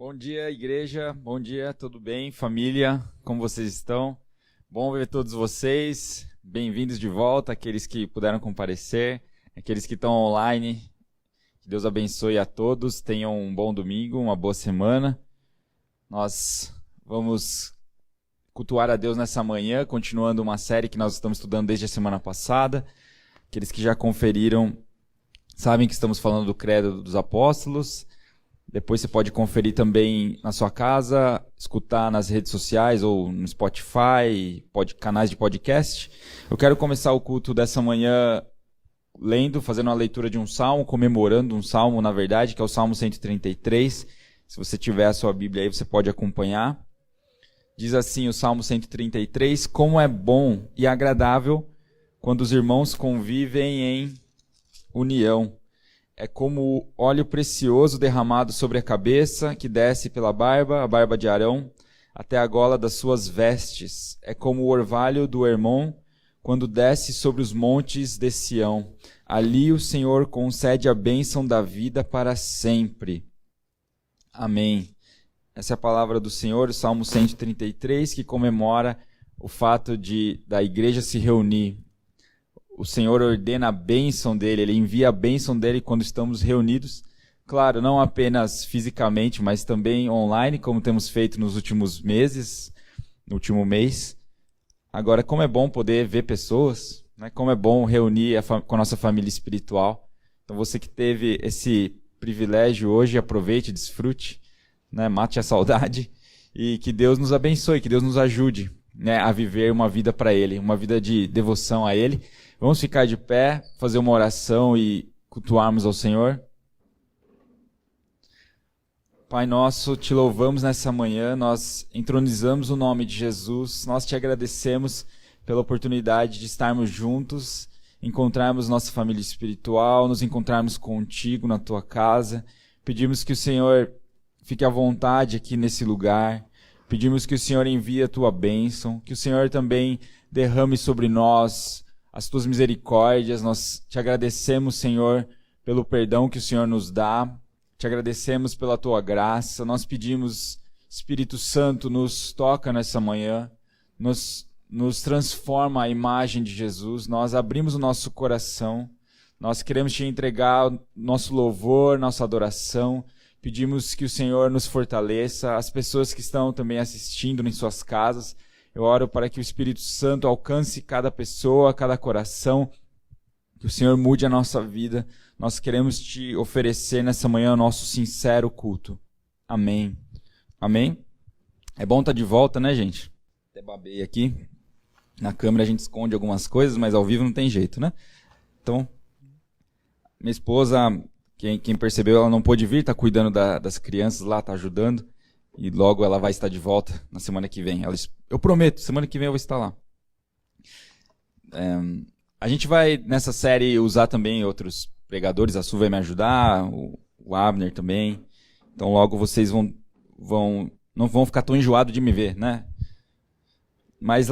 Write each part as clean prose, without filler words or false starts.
Bom dia, igreja. Bom dia, tudo bem? Família, como vocês estão? Bom ver todos vocês. Bem-vindos de volta, aqueles que puderam comparecer, aqueles que estão online. Que Deus abençoe a todos. Tenham um bom domingo, uma boa semana. Nós vamos cultuar a Deus nessa manhã, continuando uma série que nós estamos estudando desde a semana passada. Aqueles que já conferiram sabem que estamos falando do Credo dos Apóstolos. Depois você pode conferir também na sua casa, escutar nas redes sociais ou no Spotify, canais de podcast. Eu quero começar o culto dessa manhã fazendo uma leitura de um salmo, comemorando um salmo, na verdade, que é o Salmo 133. Se você tiver a sua Bíblia aí, você pode acompanhar. Diz assim o Salmo 133: Como é bom e agradável quando os irmãos convivem em união. É como óleo precioso derramado sobre a cabeça, que desce pela barba, a barba de Arão, até a gola das suas vestes. É como o orvalho do Hermon, quando desce sobre os montes de Sião. Ali o Senhor concede a bênção da vida para sempre. Amém. Essa é a palavra do Senhor, o Salmo 133, que comemora o fato da igreja se reunir. O Senhor ordena a bênção dele, Ele envia a bênção dele quando estamos reunidos. Claro, não apenas fisicamente, mas também online, como temos feito nos últimos meses, no último mês. Agora, como é bom poder ver pessoas, né? Como é bom reunir com a nossa família espiritual. Então, você que teve esse privilégio hoje, aproveite, desfrute, né? Mate a saudade e que Deus nos abençoe, que Deus nos ajude, né, a viver uma vida para Ele, uma vida de devoção a Ele. Vamos ficar de pé, fazer uma oração e cultuarmos ao Senhor. Pai nosso, te louvamos nessa manhã, nós entronizamos o nome de Jesus, nós te agradecemos pela oportunidade de estarmos juntos, encontrarmos nossa família espiritual, nos encontrarmos contigo na tua casa. Pedimos que o Senhor fique à vontade aqui nesse lugar, pedimos que o Senhor envie a tua bênção, que o Senhor também derrame sobre nós as tuas misericórdias. Nós te agradecemos, Senhor, pelo perdão que o Senhor nos dá. Te agradecemos pela tua graça. Nós pedimos, Espírito Santo, nos toca nessa manhã, nos transforma a imagem de Jesus. Nós abrimos o nosso coração. Nós queremos te entregar nosso louvor, nossa adoração. Pedimos que o Senhor nos fortaleça. As pessoas que estão também assistindo em suas casas, eu oro para que o Espírito Santo alcance cada pessoa, cada coração, que o Senhor mude a nossa vida. Nós queremos te oferecer nessa manhã o nosso sincero culto. Amém. Amém? É bom estar de volta, né, gente? Até babei aqui. Na câmera a gente esconde algumas coisas, mas ao vivo não tem jeito, né? Então, minha esposa, quem percebeu, ela não pôde vir, está cuidando das crianças lá, está ajudando. E logo ela vai estar de volta na semana que vem. Eu prometo, semana que vem eu vou estar lá. A gente vai, nessa série, usar também outros pregadores. A Su vai me ajudar, o Abner também. Então logo vocês não vão ficar tão enjoados de me ver, né? Mas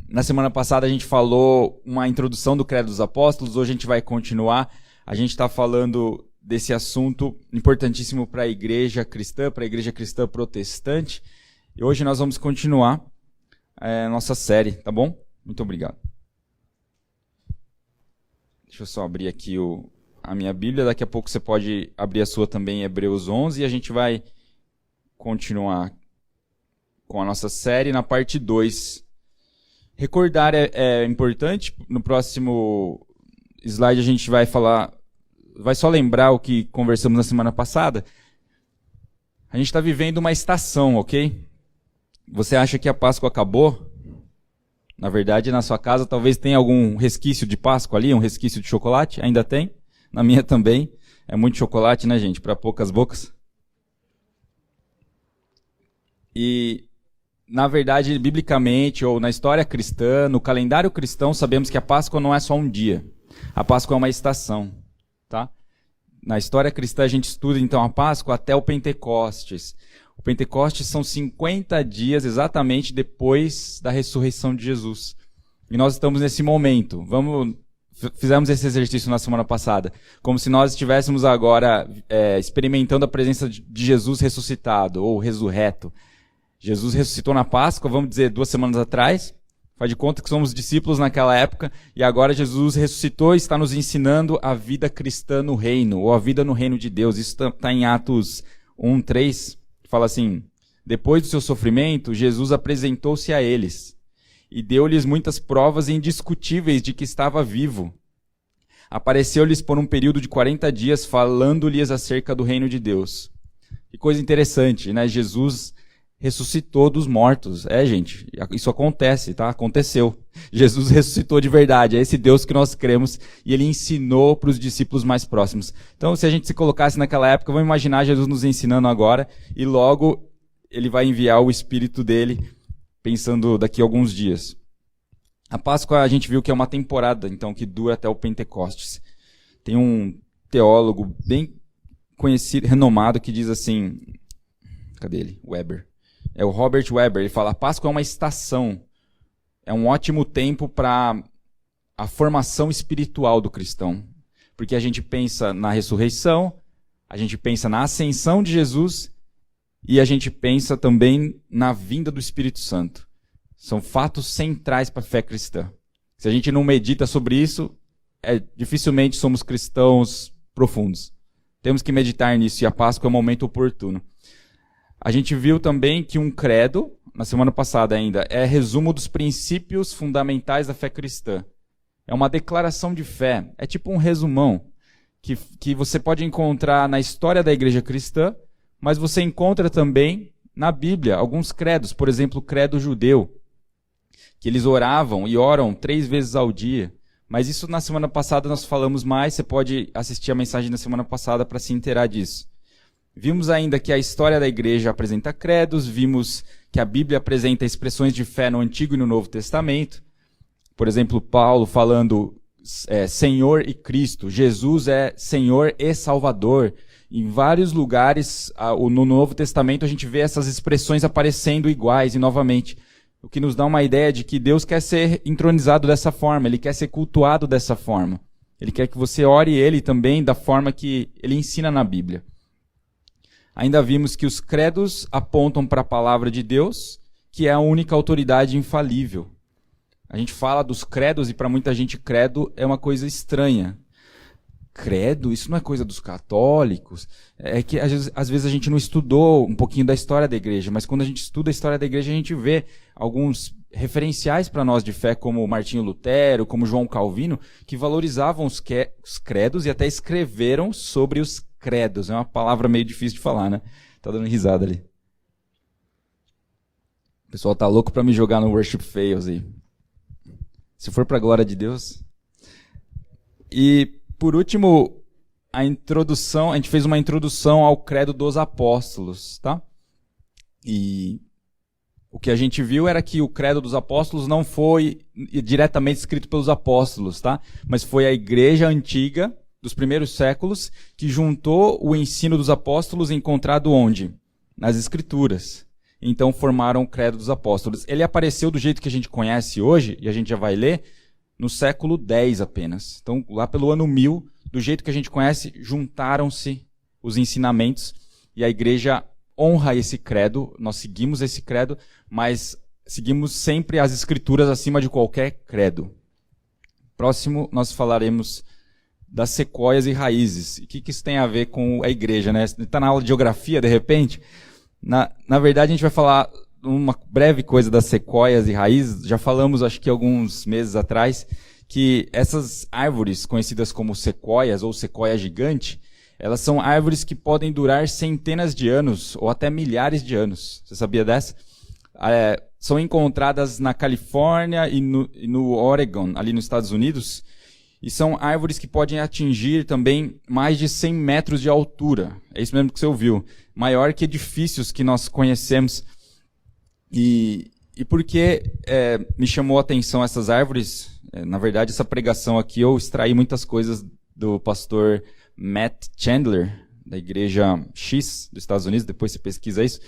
na semana passada a gente falou uma introdução do Credo dos Apóstolos. Hoje a gente vai continuar. A gente está falando desse assunto importantíssimo para a igreja cristã protestante. E hoje nós vamos continuar nossa série, tá bom? Muito obrigado. Deixa eu só abrir aqui a minha Bíblia. Daqui a pouco você pode abrir a sua também, Hebreus 11, e a gente vai continuar com a nossa série na parte 2. Recordar é importante. No próximo slide a gente vai só lembrar o que conversamos na semana passada. A gente está vivendo uma estação, ok? Você acha que a Páscoa acabou? Na verdade, na sua casa talvez tenha algum resquício de Páscoa ali, um resquício de chocolate. Ainda tem? Na minha também. É muito chocolate, né, gente? Para poucas bocas. E, na verdade, biblicamente, ou na história cristã, no calendário cristão, sabemos que a Páscoa não é só um dia. A Páscoa é uma estação. Tá? Na história cristã a gente estuda então a Páscoa até o Pentecostes. O Pentecostes são 50 dias exatamente depois da ressurreição de Jesus. E nós estamos nesse momento. Vamos Fizemos esse exercício na semana passada, como se nós estivéssemos agora experimentando a presença de Jesus ressuscitado ou ressurreto. Jesus ressuscitou na Páscoa, vamos dizer, 2 semanas atrás. Faz de conta que somos discípulos naquela época, e agora Jesus ressuscitou e está nos ensinando a vida cristã no reino, ou a vida no reino de Deus. Isso está em Atos 1:3, fala assim: depois do seu sofrimento, Jesus apresentou-se a eles, e deu-lhes muitas provas indiscutíveis de que estava vivo. Apareceu-lhes por um período de 40 dias, falando-lhes acerca do reino de Deus. Que coisa interessante, né? Jesus ressuscitou dos mortos. Gente, isso acontece, tá? Aconteceu. Jesus ressuscitou de verdade. É esse Deus que nós cremos, e ele ensinou para os discípulos mais próximos. Então, se a gente se colocasse naquela época, vamos imaginar Jesus nos ensinando agora, e logo ele vai enviar o Espírito dele, pensando daqui a alguns dias. A Páscoa a gente viu que é uma temporada, então, que dura até o Pentecostes. Tem um teólogo bem conhecido, renomado, que diz assim, cadê ele? Weber. É o Robert Weber. Ele fala: a Páscoa é uma estação, é um ótimo tempo para a formação espiritual do cristão. Porque a gente pensa na ressurreição, a gente pensa na ascensão de Jesus, e a gente pensa também na vinda do Espírito Santo. São fatos centrais para a fé cristã. Se a gente não medita sobre isso, dificilmente somos cristãos profundos. Temos que meditar nisso, e a Páscoa é um momento oportuno. A gente viu também que um credo, na semana passada ainda, é resumo dos princípios fundamentais da fé cristã. É uma declaração de fé, é tipo um resumão, que você pode encontrar na história da igreja cristã, mas você encontra também na Bíblia alguns credos, por exemplo, o credo judeu, que eles oravam e oram 3 vezes ao dia. Mas isso na semana passada nós falamos mais, você pode assistir a mensagem da semana passada para se inteirar disso. Vimos ainda que a história da igreja apresenta credos, vimos que a Bíblia apresenta expressões de fé no Antigo e no Novo Testamento. Por exemplo, Paulo falando Senhor e Cristo, Jesus é Senhor e Salvador. Em vários lugares no Novo Testamento a gente vê essas expressões aparecendo iguais e novamente, o que nos dá uma ideia de que Deus quer ser entronizado dessa forma, ele quer ser cultuado dessa forma. Ele quer que você ore ele também da forma que ele ensina na Bíblia. Ainda vimos que os credos apontam para a palavra de Deus, que é a única autoridade infalível. A gente fala dos credos e para muita gente credo é uma coisa estranha. Credo? Isso não é coisa dos católicos? É que às vezes a gente não estudou um pouquinho da história da igreja, mas quando a gente estuda a história da igreja a gente vê alguns referenciais para nós de fé, como Martinho Lutero, como João Calvino, que valorizavam os credos e até escreveram sobre os credos. É uma palavra meio difícil de falar, né? Tá dando risada ali. O pessoal tá louco para me jogar no Worship Fails aí. Se for para a glória de Deus. E, por último, a gente fez uma introdução ao credo dos apóstolos, tá? E o que a gente viu era que o credo dos apóstolos não foi diretamente escrito pelos apóstolos, tá? Mas foi a igreja antiga dos primeiros séculos que juntou o ensino dos apóstolos encontrado onde? Nas Escrituras. Então formaram o credo dos apóstolos. Ele apareceu do jeito que a gente conhece hoje, e a gente já vai ler, no século X apenas. Então, lá pelo ano 1000, do jeito que a gente conhece, juntaram-se os ensinamentos, e a igreja honra esse credo, nós seguimos esse credo, mas seguimos sempre as Escrituras acima de qualquer credo. Próximo, nós falaremos das sequoias e raízes. E o que isso tem a ver com a igreja, né? Está na aula de geografia, de repente? Na verdade, a gente vai falar uma breve coisa das sequoias e raízes. Já falamos, acho que alguns meses atrás, que essas árvores, conhecidas como sequoias ou sequoia gigante, elas são árvores que podem durar centenas de anos ou até milhares de anos. Você sabia dessa? São encontradas na Califórnia e no Oregon, ali nos Estados Unidos. E são árvores que podem atingir também mais de 100 metros de altura. É isso mesmo que você ouviu. Maior que edifícios que nós conhecemos. E por que me chamou a atenção essas árvores? Na verdade, essa pregação aqui eu extraí muitas coisas do pastor Matt Chandler, da igreja X dos Estados Unidos. Depois você pesquisa isso.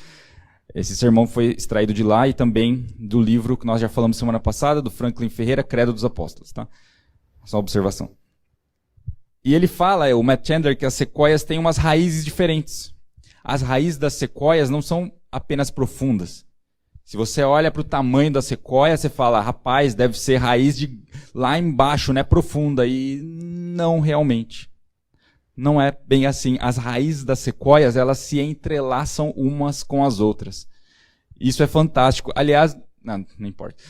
Esse sermão foi extraído de lá e também do livro que nós já falamos semana passada, do Franklin Ferreira, Credo dos Apóstolos. Tá? Só uma observação. E ele fala, o Matt Chandler, que as sequoias têm umas raízes diferentes. As raízes das sequoias não são apenas profundas. Se você olha para o tamanho da sequoia, você fala, rapaz, deve ser raiz de lá embaixo, né, profunda. E não realmente. Não é bem assim. As raízes das sequoias, elas se entrelaçam umas com as outras. Isso é fantástico. Aliás, não importa.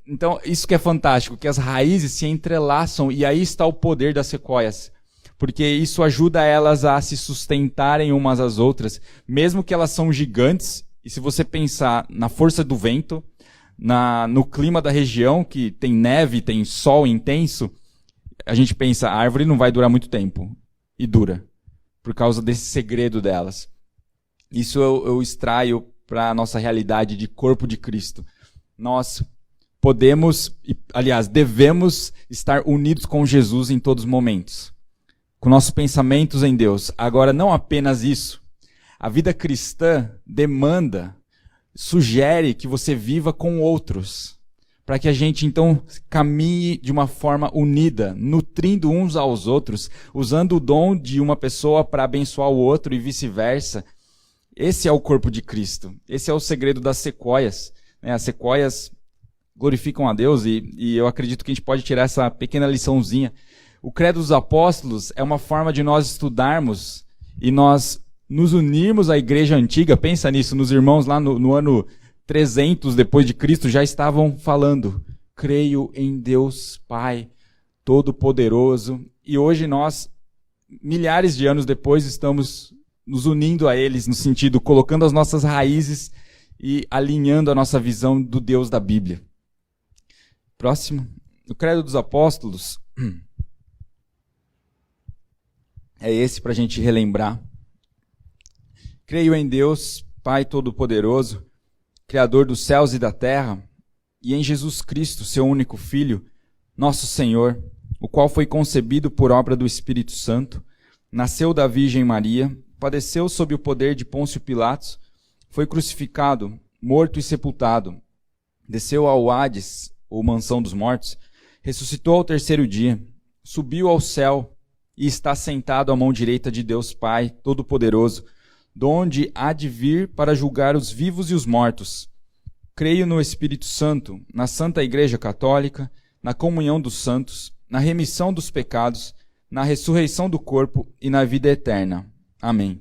Então, isso que é fantástico, que as raízes se entrelaçam e aí está o poder das sequoias. Porque isso ajuda elas a se sustentarem umas às outras, mesmo que elas são gigantes. E se você pensar na força do vento, no clima da região, que tem neve, tem sol intenso, a gente pensa, a árvore não vai durar muito tempo. E dura, por causa desse segredo delas. Isso eu extraio para a nossa realidade de corpo de Cristo. Nós podemos, aliás, devemos estar unidos com Jesus em todos os momentos. Com nossos pensamentos em Deus. Agora, não apenas isso. A vida cristã demanda, sugere que você viva com outros. Para que a gente, então, caminhe de uma forma unida, nutrindo uns aos outros, usando o dom de uma pessoa para abençoar o outro e vice-versa. Esse é o corpo de Cristo. Esse é o segredo das sequoias. As sequoias glorificam a Deus e eu acredito que a gente pode tirar essa pequena liçãozinha. O Credo dos Apóstolos é uma forma de nós estudarmos e nós nos unirmos à igreja antiga. Pensa nisso, nos irmãos lá no ano 300 depois de Cristo já estavam falando, creio em Deus Pai Todo-Poderoso. E hoje nós, milhares de anos depois, estamos nos unindo a eles, no sentido, colocando as nossas raízes e alinhando a nossa visão do Deus da Bíblia. Próximo. O Credo dos Apóstolos é esse para a gente relembrar. Creio em Deus, Pai Todo-Poderoso, Criador dos céus e da terra, e em Jesus Cristo, seu único Filho, nosso Senhor, o qual foi concebido por obra do Espírito Santo, nasceu da Virgem Maria, padeceu sob o poder de Pôncio Pilatos, foi crucificado, morto e sepultado, desceu ao Hades, ou mansão dos mortos, ressuscitou ao terceiro dia, subiu ao céu e está sentado à mão direita de Deus Pai Todo-Poderoso, donde há de vir para julgar os vivos e os mortos. Creio no Espírito Santo, na Santa Igreja Católica, na comunhão dos santos, na remissão dos pecados, na ressurreição do corpo e na vida eterna. Amém.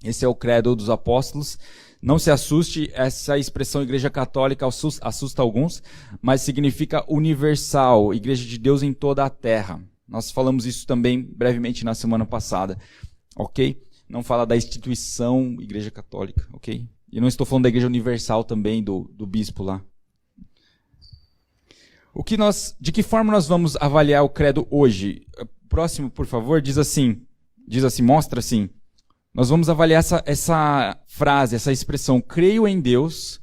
Esse é o Credo dos Apóstolos. Não se assuste, essa expressão Igreja Católica assusta alguns, mas significa universal, Igreja de Deus em toda a terra. Nós falamos isso também brevemente na semana passada, ok? Não fala da instituição Igreja Católica, ok? E não estou falando da Igreja Universal também, do bispo lá. De que forma nós vamos avaliar o credo hoje? Próximo, por favor, diz assim, mostra assim. Nós vamos avaliar essa frase, essa expressão, creio em Deus,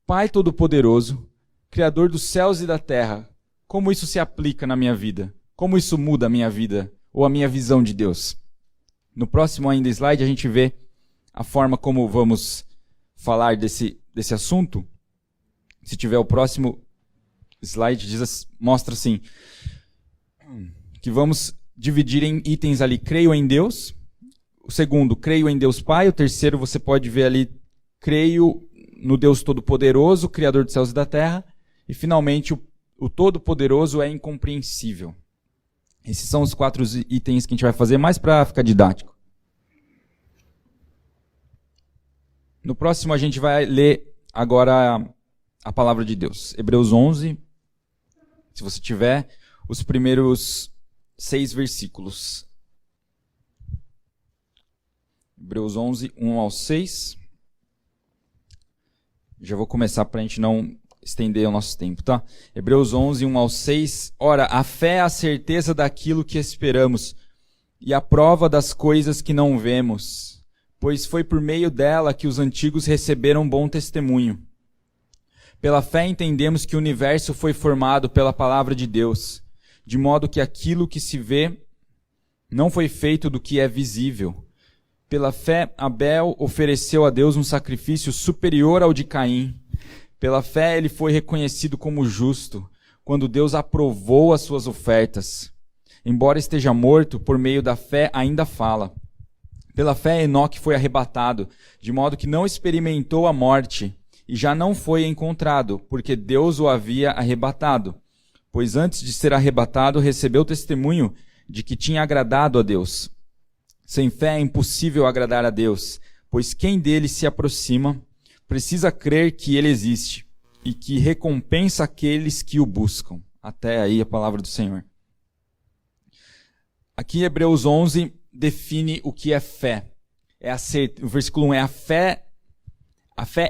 Pai Todo-Poderoso, Criador dos céus e da terra. Como isso se aplica na minha vida? Como isso muda a minha vida ou a minha visão de Deus? No próximo ainda slide a gente vê a forma como vamos falar desse assunto. Se tiver o próximo slide, mostra assim, que vamos dividir em itens ali, creio em Deus. O segundo, creio em Deus Pai. O terceiro, você pode ver ali, creio no Deus Todo-Poderoso, Criador dos céus e da terra. E finalmente, o Todo-Poderoso é incompreensível. Esses são os 4 itens que a gente vai fazer, mais para ficar didático. No próximo, a gente vai ler agora a palavra de Deus. Hebreus 11, se você tiver, os primeiros 6 versículos. Hebreus 11, 1 ao 6. Já vou começar para a gente não estender o nosso tempo, tá? Hebreus 11, 1 ao 6. Ora, a fé é a certeza daquilo que esperamos e a prova das coisas que não vemos, pois foi por meio dela que os antigos receberam bom testemunho. Pela fé entendemos que o universo foi formado pela palavra de Deus, de modo que aquilo que se vê não foi feito do que é visível. Pela fé, Abel ofereceu a Deus um sacrifício superior ao de Caim. Pela fé, ele foi reconhecido como justo, quando Deus aprovou as suas ofertas. Embora esteja morto, por meio da fé ainda fala. Pela fé Enoque foi arrebatado, de modo que não experimentou a morte, e já não foi encontrado, porque Deus o havia arrebatado. Pois antes de ser arrebatado, recebeu testemunho de que tinha agradado a Deus. Sem fé é impossível agradar a Deus, pois quem dele se aproxima precisa crer que ele existe e que recompensa aqueles que o buscam. Até aí a palavra do Senhor. Aqui Hebreus 11 define o que é fé. O versículo 1 é a fé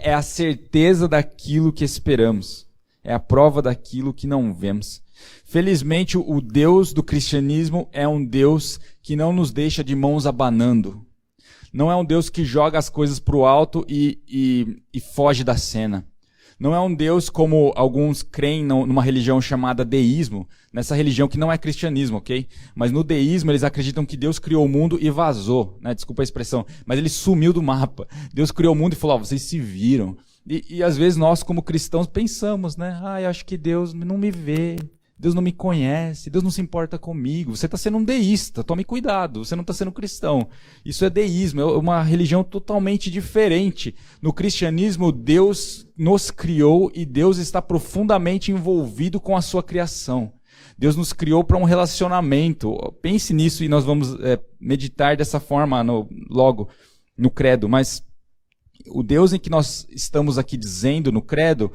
é a certeza daquilo que esperamos. É a prova daquilo que não vemos. Felizmente, o Deus do cristianismo é um Deus que não nos deixa de mãos abanando. Não é um Deus que joga as coisas para o alto e foge da cena. Não é um Deus como alguns creem numa religião chamada deísmo, nessa religião que não é cristianismo, ok? Mas no deísmo eles acreditam que Deus criou o mundo e vazou, né? Desculpa a expressão, mas ele sumiu do mapa. Deus criou o mundo e falou, vocês se viram. E às vezes nós como cristãos pensamos, né? Eu acho que Deus não me vê, Deus não me conhece, Deus não se importa comigo. Você está sendo um deísta, tome cuidado, você não está sendo cristão. Isso é deísmo, é uma religião totalmente diferente. No cristianismo, Deus nos criou e Deus está profundamente envolvido com a sua criação. Deus nos criou para um relacionamento. Pense nisso e nós vamos meditar dessa forma logo no credo. Mas o Deus em que nós estamos aqui dizendo no credo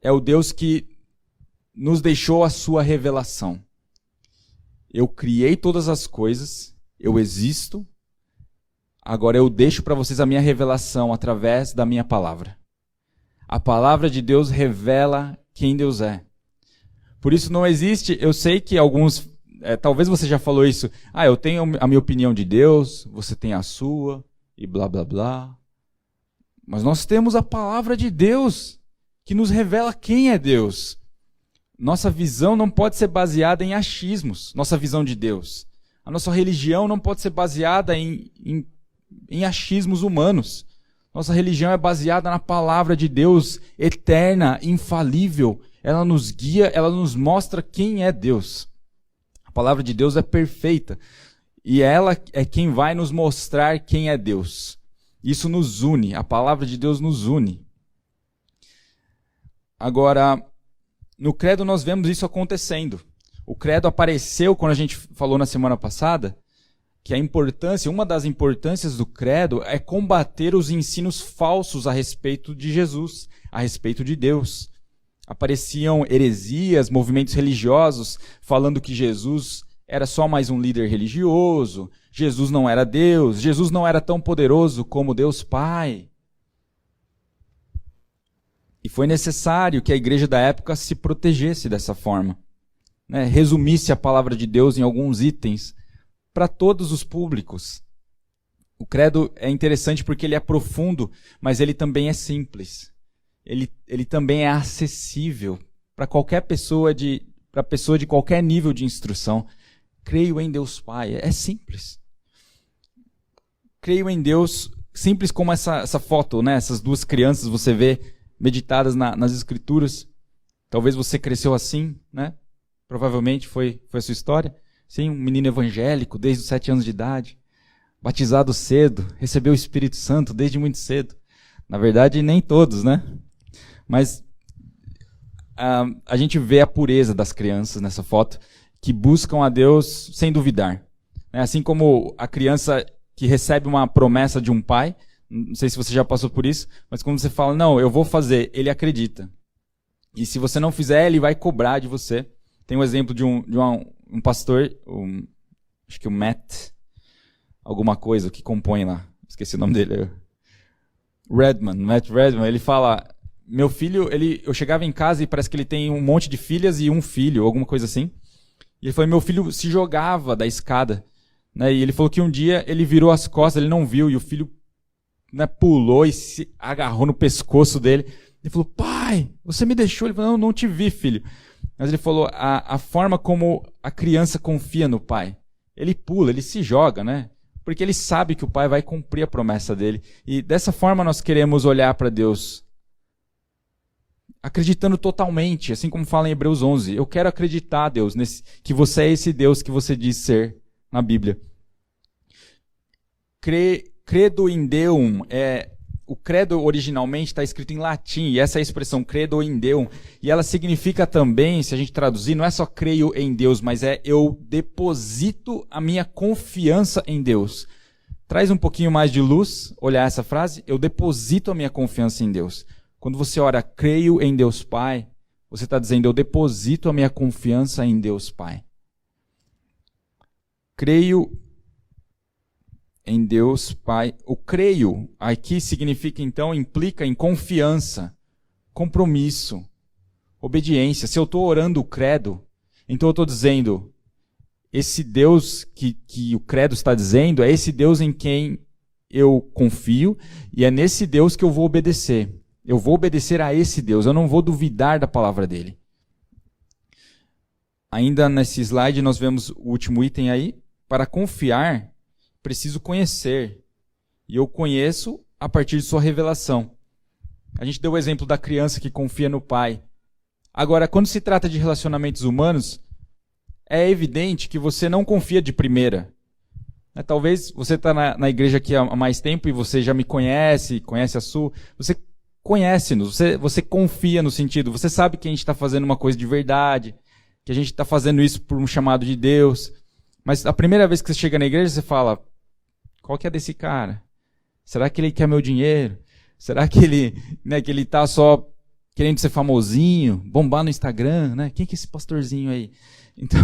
é o Deus que nos deixou a sua revelação. Eu criei todas as coisas, eu existo, agora eu deixo para vocês a minha revelação através da minha palavra. A palavra de Deus revela quem Deus é. Por isso não existe, eu sei que alguns, talvez você já falou isso, eu tenho a minha opinião de Deus, você tem a sua, e blá blá blá. Mas nós temos a palavra de Deus, que nos revela quem é Deus. Nossa visão não pode ser baseada em achismos, nossa visão de Deus. A nossa religião não pode ser baseada em achismos humanos. Nossa religião é baseada na palavra de Deus, eterna, infalível. Ela nos guia, ela nos mostra quem é Deus. A palavra de Deus é perfeita. E ela é quem vai nos mostrar quem é Deus. Isso nos une, a palavra de Deus nos une. Agora, no credo nós vemos isso acontecendo. O credo apareceu quando a gente falou na semana passada que uma das importâncias do credo é combater os ensinos falsos a respeito de Jesus, a respeito de Deus. Apareciam heresias, movimentos religiosos falando que Jesus era só mais um líder religioso, Jesus não era Deus, Jesus não era tão poderoso como Deus Pai. E foi necessário que a igreja da época se protegesse dessa forma, né? Resumisse a palavra de Deus em alguns itens para todos os públicos. O credo é interessante porque ele é profundo, mas ele também é simples. Ele também é acessível para qualquer pessoa para pessoa de qualquer nível de instrução. Creio em Deus Pai. É simples. Creio em Deus, simples como essa foto, né? Essas duas crianças você vê meditadas nas escrituras. Talvez você cresceu assim, né? Provavelmente foi a sua história. Sim, um menino evangélico desde os 7 anos de idade, batizado cedo, recebeu o Espírito Santo desde muito cedo. Na verdade, nem todos, né? Mas a gente vê a pureza das crianças nessa foto, que buscam a Deus sem duvidar. Assim como a criança que recebe uma promessa de um pai, não sei se você já passou por isso, mas quando você fala, não, eu vou fazer, ele acredita. E se você não fizer, ele vai cobrar de você. Tem um exemplo de um pastor, acho que o Matt, alguma coisa que compõe lá, esqueci o nome dele. Matt Redman, ele fala, meu filho, eu chegava em casa e parece que ele tem um monte de filhas e um filho, alguma coisa assim. E ele falou, meu filho se jogava da escada, né? E ele falou que um dia ele virou as costas, ele não viu, e o filho, né, pulou e se agarrou no pescoço dele. Ele falou, pai, você me deixou. Ele falou, não te vi, filho. Mas ele falou, a forma como a criança confia no pai. Ele pula, ele se joga, né? Porque ele sabe que o pai vai cumprir a promessa dele. E dessa forma nós queremos olhar para Deus. acreditando totalmente, assim como fala em Hebreus 11. Eu quero acreditar, Deus, que você é esse Deus que você diz ser na Bíblia. Credo in Deum, o credo originalmente está escrito em latim, e essa é a expressão credo in Deum, e ela significa também, se a gente traduzir, não é só creio em Deus, mas eu deposito a minha confiança em Deus. Traz um pouquinho mais de luz, olhar essa frase, eu deposito a minha confiança em Deus. Quando você ora, creio em Deus Pai, você está dizendo, eu deposito a minha confiança em Deus Pai. Creio em Deus Pai. O creio aqui significa, então, implica em confiança, compromisso, obediência. Se eu estou orando o credo, então eu estou dizendo, esse Deus que o credo está dizendo é esse Deus em quem eu confio e é nesse Deus que eu vou obedecer. Eu vou obedecer a esse Deus, eu não vou duvidar da palavra dele. Ainda nesse slide nós vemos o último item aí. Para confiar, preciso conhecer. E eu conheço a partir de sua revelação. A gente deu o exemplo da criança que confia no pai. Agora, quando se trata de relacionamentos humanos, é evidente que você não confia de primeira. Talvez você está na igreja aqui há mais tempo e você já me conhece a sua. Você conhece-nos, você confia no sentido, você sabe que a gente está fazendo uma coisa de verdade, que a gente está fazendo isso por um chamado de Deus. Mas a primeira vez que você chega na igreja, você fala, qual que é desse cara? Será que ele quer meu dinheiro? Será que ele está só querendo ser famosinho, bombar no Instagram? Né? Quem que é esse pastorzinho aí? Então,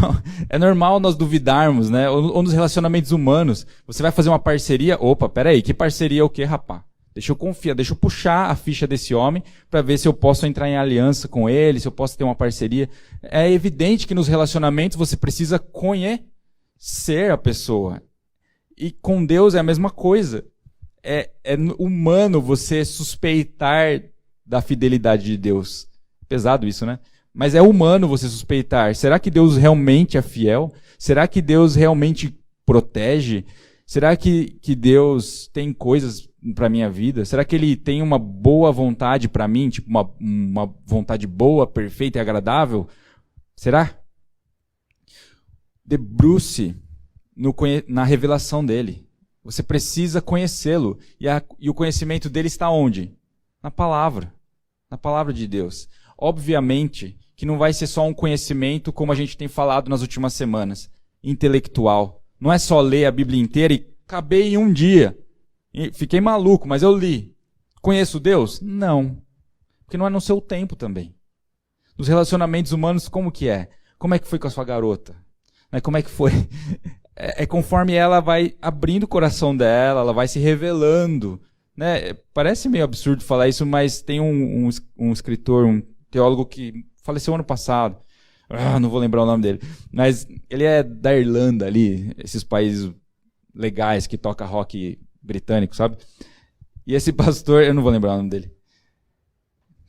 é normal nós duvidarmos, né? Ou nos relacionamentos humanos. Você vai fazer uma parceria, opa, peraí, que parceria é o quê, rapá? Deixa eu confiar, deixa eu puxar a ficha desse homem para ver se eu posso entrar em aliança com ele, se eu posso ter uma parceria. É evidente que nos relacionamentos você precisa conhecer a pessoa. E com Deus é a mesma coisa. É humano você suspeitar da fidelidade de Deus. Pesado isso, né? Mas é humano você suspeitar. Será que Deus realmente é fiel? Será que Deus realmente protege? Será que Deus tem coisas para a minha vida? Será que Ele tem uma boa vontade para mim? Tipo, uma vontade boa, perfeita e agradável? Será? Debruce na revelação dele. Você precisa conhecê-lo. E o conhecimento dele está onde? Na palavra de Deus. Obviamente que não vai ser só um conhecimento, como a gente tem falado nas últimas semanas, intelectual. Não é só ler a Bíblia inteira e acabei em um dia. Fiquei maluco, mas eu li. Conheço Deus? Não. Porque não é no seu tempo também. Nos relacionamentos humanos, como que é? Como é que foi com a sua garota? Como é que foi? É conforme ela vai abrindo o coração dela, ela vai se revelando. Né? Parece meio absurdo falar isso, mas tem um escritor, um teólogo que faleceu ano passado. Não vou lembrar o nome dele. Mas ele é da Irlanda ali, esses países legais que toca rock britânico, sabe? E esse pastor, eu não vou lembrar o nome dele.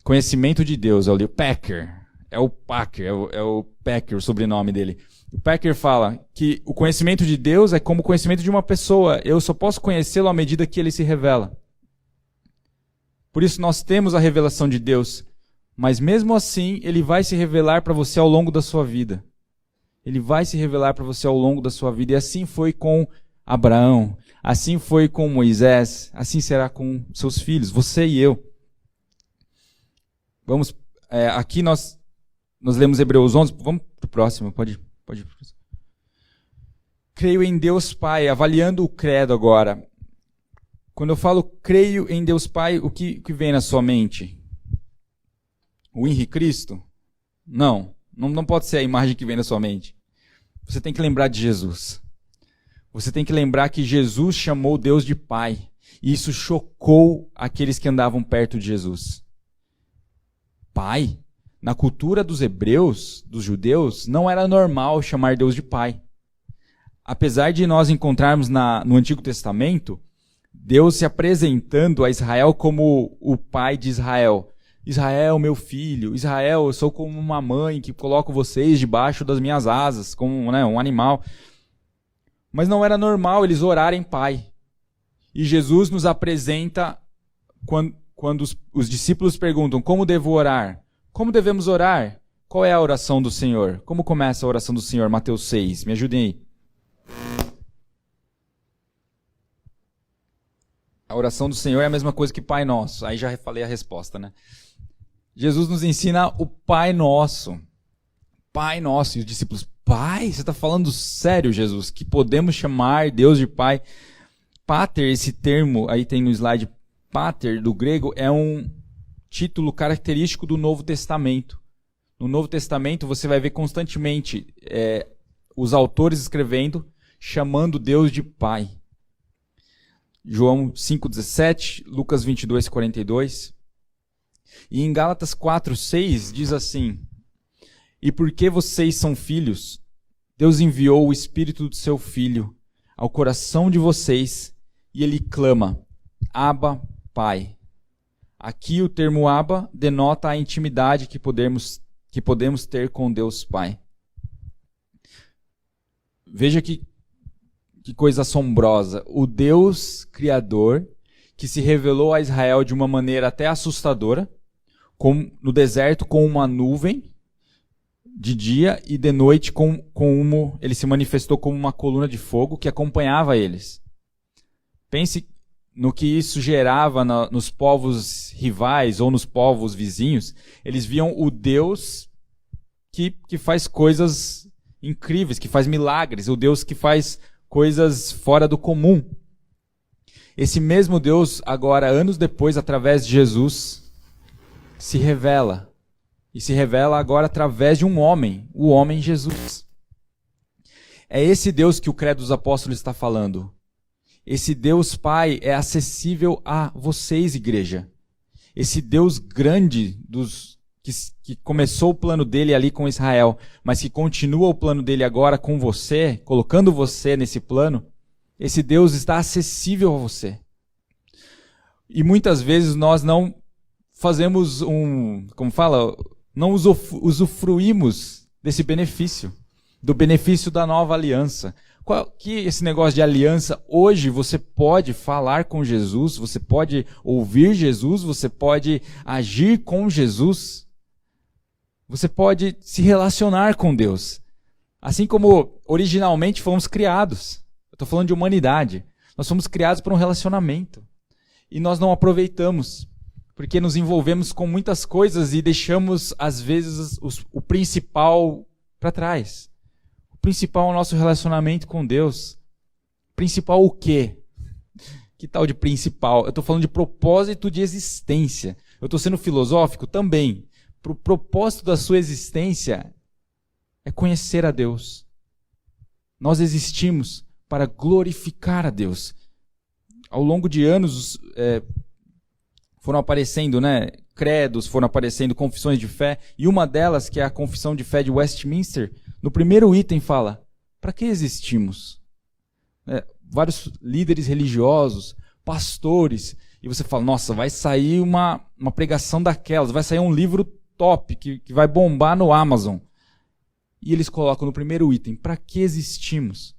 Conhecimento de Deus, eu li o Packer. É o Packer, o sobrenome dele. O Packer fala que o conhecimento de Deus é como o conhecimento de uma pessoa. Eu só posso conhecê-lo à medida que ele se revela. Por isso nós temos a revelação de Deus. Mas mesmo assim, ele vai se revelar para você ao longo da sua vida. Ele vai se revelar para você ao longo da sua vida. E assim foi com Abraão, assim foi com Moisés, assim será com seus filhos, você e eu. Vamos, aqui nós lemos Hebreus 11, vamos para o próximo, pode ir. Creio em Deus Pai, avaliando o credo agora. Quando eu falo creio em Deus Pai, o que vem na sua mente? O Henri Cristo? Não pode ser a imagem que vem na sua mente. Você tem que lembrar de Jesus. Você tem que lembrar que Jesus chamou Deus de Pai. E isso chocou aqueles que andavam perto de Jesus. Pai? Na cultura dos hebreus, dos judeus, não era normal chamar Deus de Pai. Apesar de nós encontrarmos no Antigo Testamento, Deus se apresentando a Israel como o Pai de Israel. Israel, meu filho, Israel, eu sou como uma mãe que coloco vocês debaixo das minhas asas, como um animal. Mas não era normal eles orarem Pai. E Jesus nos apresenta, quando os discípulos perguntam, como devo orar? Como devemos orar? Qual é a oração do Senhor? Como começa a oração do Senhor? Mateus 6. Me ajudem aí. A oração do Senhor é a mesma coisa que Pai Nosso. Aí já falei a resposta, né? Jesus nos ensina o Pai Nosso. Pai Nosso. E os discípulos, Pai? Você está falando sério, Jesus? Que podemos chamar Deus de Pai? Pater, esse termo, aí tem no slide, pater, do grego, é um título característico do Novo Testamento. No Novo Testamento você vai ver constantemente os autores escrevendo, chamando Deus de Pai. João 5,17, Lucas 22,42. E em Gálatas 4,6 diz assim: E porque vocês são filhos, Deus enviou o Espírito do seu Filho ao coração de vocês, e ele clama, Abba, Pai. Aqui o termo Abba denota a intimidade que podemos ter com Deus Pai. Veja que coisa assombrosa. O Deus Criador, que se revelou a Israel de uma maneira até assustadora, no deserto com uma nuvem, de dia e de noite ele se manifestou como uma coluna de fogo que acompanhava eles. Pense no que isso gerava nos povos rivais ou nos povos vizinhos. Eles viam o Deus que faz coisas incríveis, que faz milagres, o Deus que faz coisas fora do comum. Esse mesmo Deus, agora, anos depois, através de Jesus, se revela. E se revela agora através de um homem, o homem Jesus. É esse Deus que o Credo dos Apóstolos está falando. Esse Deus Pai é acessível a vocês, igreja. Esse Deus grande que começou o plano dele ali com Israel, mas que continua o plano dele agora com você, colocando você nesse plano, esse Deus está acessível a você. E muitas vezes nós não fazemos não usufruímos desse benefício, do benefício da nova aliança. Que esse negócio de aliança, hoje você pode falar com Jesus, você pode ouvir Jesus, você pode agir com Jesus, você pode se relacionar com Deus. Assim como originalmente fomos criados. Eu estou falando de humanidade. Nós fomos criados para um relacionamento. E nós não aproveitamos, porque nos envolvemos com muitas coisas e deixamos, às vezes, o principal para trás. O principal é o nosso relacionamento com Deus. Principal o quê? Que tal de principal? Eu estou falando de propósito de existência. Eu estou sendo filosófico também. O propósito da sua existência é conhecer a Deus. Nós existimos para glorificar a Deus. Ao longo de anos foram aparecendo, credos, foram aparecendo confissões de fé, e uma delas, que é a Confissão de Fé de Westminster, no primeiro item fala, para que existimos? Vários líderes religiosos, pastores, e você fala, nossa, vai sair uma pregação daquelas, vai sair um livro top, que vai bombar no Amazon. E eles colocam no primeiro item, para que existimos?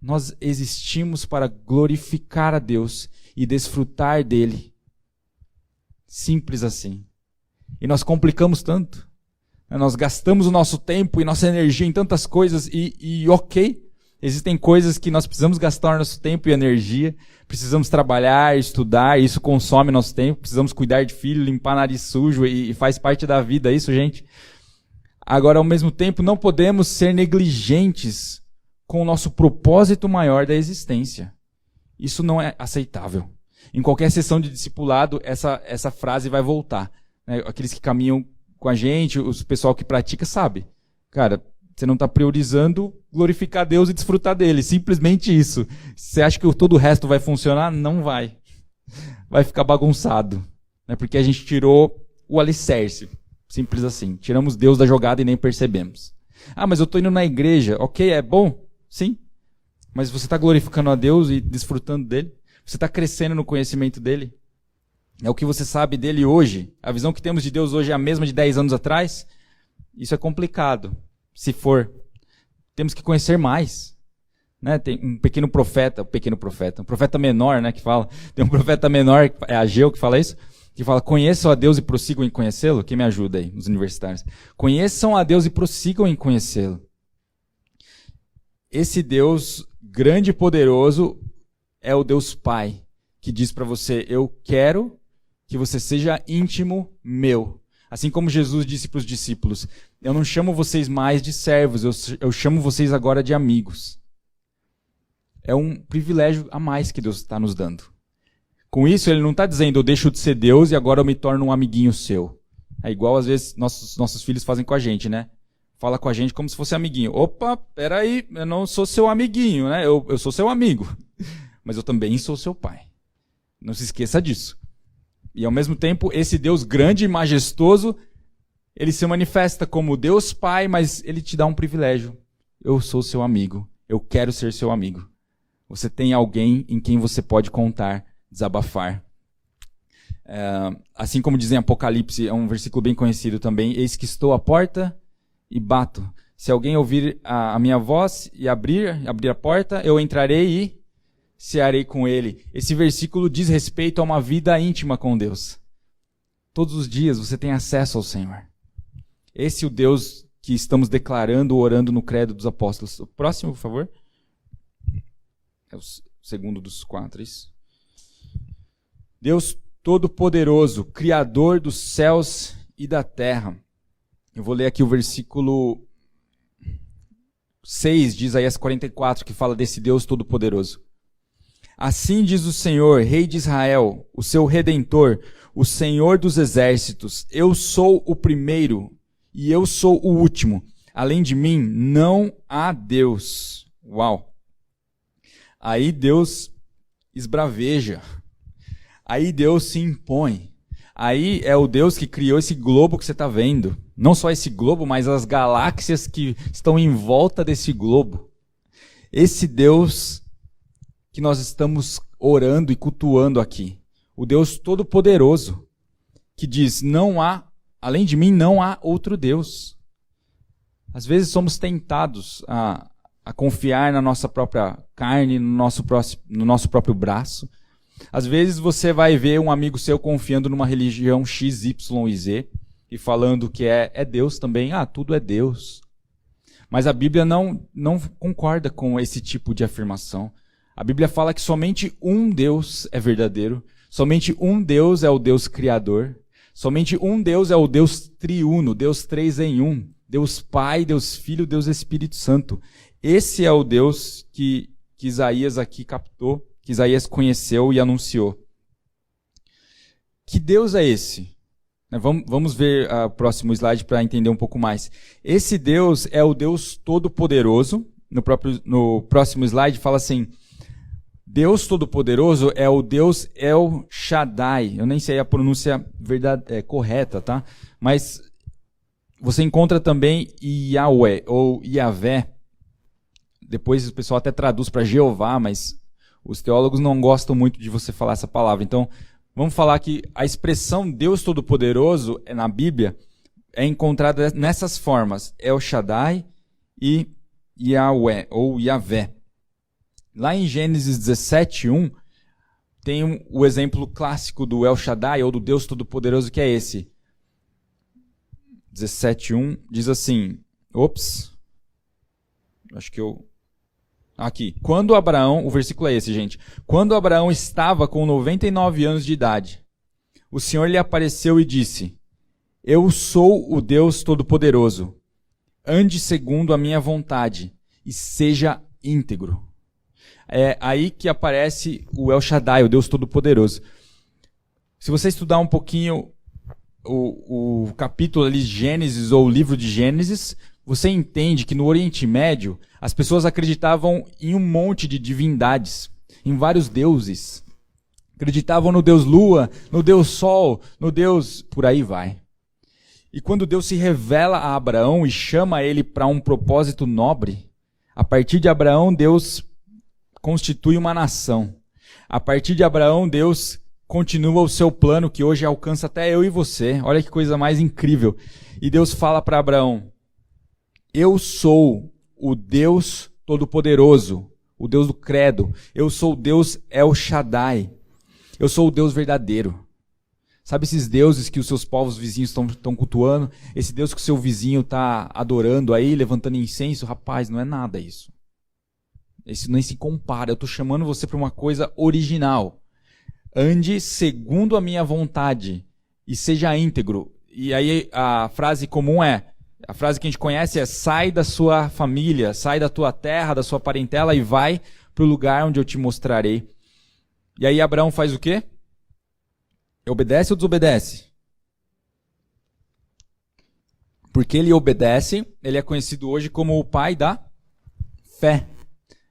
Nós existimos para glorificar a Deus e desfrutar dele. Simples assim. E nós complicamos tanto. Nós gastamos o nosso tempo e nossa energia em tantas coisas e ok, existem coisas que nós precisamos gastar nosso tempo e energia, precisamos trabalhar, estudar, isso consome nosso tempo, precisamos cuidar de filho, limpar nariz sujo e faz parte da vida isso, gente. Agora, ao mesmo tempo, não podemos ser negligentes com o nosso propósito maior da existência. Isso não é aceitável. Em qualquer sessão de discipulado, essa frase vai voltar. Aqueles que caminham com a gente, o pessoal que pratica, sabe. Cara, você não está priorizando glorificar Deus e desfrutar dele. Simplesmente isso. Você acha que todo o resto vai funcionar? Não vai. Vai ficar bagunçado. Porque a gente tirou o alicerce. Simples assim. Tiramos Deus da jogada e nem percebemos. Ah, mas eu estou indo na igreja. Ok, é bom? Sim. Mas você está glorificando a Deus e desfrutando dele? Você está crescendo no conhecimento dele? É o que você sabe dele hoje? A visão que temos de Deus hoje é a mesma de 10 anos atrás? Isso é complicado. Se for, temos que conhecer mais. Tem um pequeno profeta, um profeta menor, que fala, tem um profeta menor, é Ageu que fala isso, que fala, conheçam a Deus e prossigam em conhecê-lo? Quem me ajuda aí, os universitários? Conheçam a Deus e prossigam em conhecê-lo. Esse Deus grande e poderoso é o Deus Pai, que diz para você, eu quero que você seja íntimo meu. Assim como Jesus disse para os discípulos, eu não chamo vocês mais de servos, eu chamo vocês agora de amigos. É um privilégio a mais que Deus está nos dando. Com isso, ele não está dizendo, eu deixo de ser Deus e agora eu me torno um amiguinho seu. É igual, às vezes, nossos filhos fazem com a gente, né? Fala com a gente como se fosse amiguinho. Opa, peraí, eu não sou seu amiguinho, né? Eu sou seu amigo. Mas eu também sou seu pai. Não se esqueça disso. E, ao mesmo tempo, esse Deus grande e majestoso, ele se manifesta como Deus Pai, mas ele te dá um privilégio. Eu sou seu amigo. Eu quero ser seu amigo. Você tem alguém em quem você pode contar, desabafar. Assim como diz em Apocalipse, é um versículo bem conhecido também, eis que estou à porta e bato. Se alguém ouvir a minha voz e abrir a porta, eu entrarei e cearei com ele. Esse versículo diz respeito a uma vida íntima com Deus. Todos os dias você tem acesso ao Senhor. Esse é o Deus que estamos declarando, orando no credo dos apóstolos. O próximo, por favor. É o segundo dos 4. Isso. Deus Todo-Poderoso, Criador dos céus e da terra. Eu vou ler aqui o versículo 6 de Isaías 44, que fala desse Deus Todo-Poderoso. Assim diz o Senhor, Rei de Israel, o seu Redentor, o Senhor dos exércitos, eu sou o primeiro e eu sou o último. Além de mim, não há Deus. Uau! Aí Deus esbraveja. Aí Deus se impõe. Aí é o Deus que criou esse globo que você está vendo. Não só esse globo, mas as galáxias que estão em volta desse globo. Esse Deus que nós estamos orando e cultuando aqui. O Deus Todo-Poderoso, que diz, não há, além de mim, não há outro Deus. Às vezes somos tentados a confiar na nossa própria carne, no nosso próprio braço. Às vezes você vai ver um amigo seu confiando numa religião X, Y e Z e falando que é Deus também. Tudo é Deus. Mas a Bíblia não concorda com esse tipo de afirmação. A Bíblia fala que somente um Deus é verdadeiro, somente um Deus é o Deus Criador, somente um Deus é o Deus triuno, Deus 3 em 1, Deus Pai, Deus Filho, Deus Espírito Santo. Esse é o Deus que Isaías aqui captou, que Isaías conheceu e anunciou. Que Deus é esse? Vamos ver o próximo slide para entender um pouco mais. Esse Deus é o Deus Todo-Poderoso. No próximo slide fala assim, Deus Todo-Poderoso é o Deus El Shaddai. Eu nem sei a pronúncia correta, tá? Mas você encontra também Yahweh ou Yahvé. Depois o pessoal até traduz para Jeová, mas os teólogos não gostam muito de você falar essa palavra. Então, vamos falar que a expressão Deus Todo-Poderoso na Bíblia é encontrada nessas formas. El Shaddai e Yahweh ou Yahvé. Lá em Gênesis 17:1, tem o exemplo clássico do El Shaddai ou do Deus Todo-Poderoso, que é esse. 17:1 diz assim, aqui, quando Abraão, o versículo é esse, gente. Quando Abraão estava com 99 anos de idade, o Senhor lhe apareceu e disse, eu sou o Deus Todo-Poderoso. Ande segundo a minha vontade e seja íntegro. É aí que aparece o El Shaddai, o Deus Todo-Poderoso. Se você estudar um pouquinho o capítulo ali de Gênesis ou o livro de Gênesis, você entende que no Oriente Médio as pessoas acreditavam em um monte de divindades, em vários deuses. Acreditavam no Deus Lua, no Deus Sol, no Deus... por aí vai. E quando Deus se revela a Abraão e chama ele para um propósito nobre, a partir de Abraão Deus constitui uma nação. A partir de Abraão Deus continua o seu plano que hoje alcança até eu e você. Olha que coisa mais incrível. E Deus fala para Abraão, eu sou o Deus Todo-Poderoso, o Deus do credo. Eu sou o Deus El Shaddai. Eu sou o Deus verdadeiro. Sabe esses deuses que os seus povos vizinhos estão cultuando? Esse Deus que o seu vizinho está adorando aí, levantando incenso? Rapaz, não é nada isso. Isso nem se compara. Eu estou chamando você para uma coisa original. Ande segundo a minha vontade e seja íntegro. E aí a frase comum a frase que a gente conhece é: sai da sua família, sai da tua terra, da sua parentela e vai para o lugar onde eu te mostrarei. E aí Abraão faz o quê? Obedece ou desobedece? Porque ele obedece, ele é conhecido hoje como o pai da fé.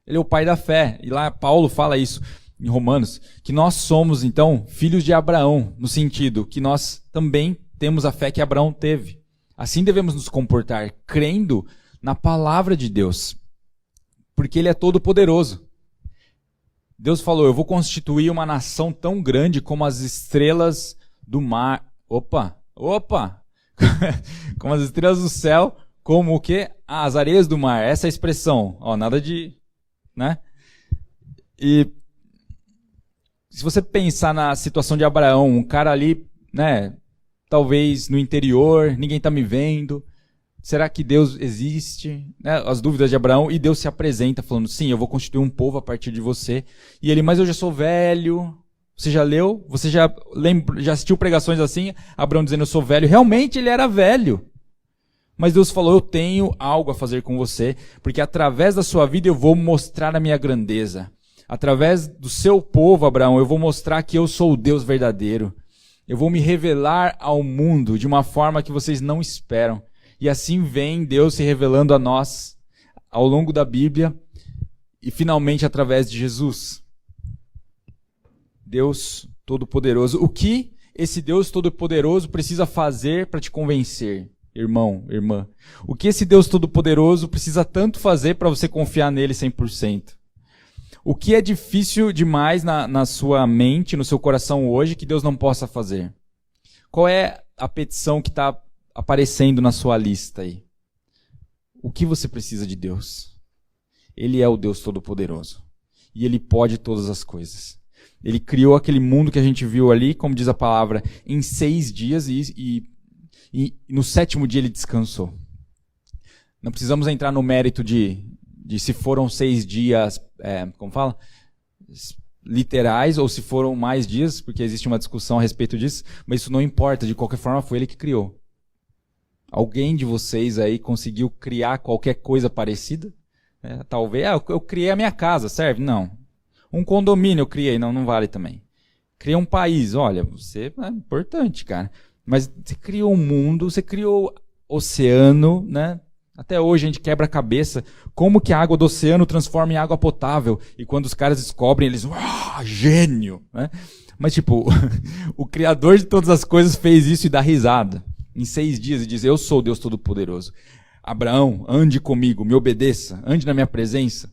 Ele é o pai da fé. E lá Paulo fala isso em Romanos, que nós somos, então, filhos de Abraão, no sentido que nós também temos a fé que Abraão teve. Assim devemos nos comportar, crendo na palavra de Deus, porque ele é todo poderoso. Deus falou: eu vou constituir uma nação tão grande como as estrelas do mar. Opa! Como as estrelas do céu, como o quê? As areias do mar. Essa é a expressão. Nada de... né? E se você pensar na situação de Abraão, um cara ali, né, talvez no interior, ninguém está me vendo. Será que Deus existe? Né? As dúvidas de Abraão, e Deus se apresenta falando: sim, eu vou constituir um povo a partir de você. E ele: mas eu já sou velho. Você já leu? Você já assistiu pregações assim? Abraão dizendo: eu sou velho. Realmente ele era velho. Mas Deus falou: eu tenho algo a fazer com você, porque através da sua vida eu vou mostrar a minha grandeza. Através do seu povo, Abraão, eu vou mostrar que eu sou o Deus verdadeiro. Eu vou me revelar ao mundo de uma forma que vocês não esperam. E assim vem Deus se revelando a nós ao longo da Bíblia e finalmente através de Jesus. Deus Todo-Poderoso. O que esse Deus Todo-Poderoso precisa fazer para te convencer, irmão, irmã? O que esse Deus Todo-Poderoso precisa tanto fazer para você confiar nele 100%? O que é difícil demais na sua mente, no seu coração hoje, que Deus não possa fazer? Qual é a petição que está aparecendo na sua lista aí? O que você precisa de Deus? Ele é o Deus Todo-Poderoso. E Ele pode todas as coisas. Ele criou aquele mundo que a gente viu ali, como diz a palavra, em 6 dias e no 7º dia Ele descansou. Não precisamos entrar no mérito de se foram 6 dias, como fala? Literais, ou se foram mais dias, porque existe uma discussão a respeito disso, mas isso não importa, de qualquer forma foi Ele que criou. Alguém de vocês aí conseguiu criar qualquer coisa parecida? Talvez, eu criei a minha casa, serve? Não. Um condomínio eu criei, não vale também. Criei um país, olha, você é importante, cara. Mas você criou um mundo, você criou oceano, né? Até hoje a gente quebra a cabeça como que a água do oceano transforma em água potável. E quando os caras descobrem, eles... gênio! Né? Mas tipo, o Criador de todas as coisas fez isso e dá risada. Em 6 dias e diz: eu sou o Deus Todo-Poderoso. Abraão, ande comigo, me obedeça, ande na minha presença.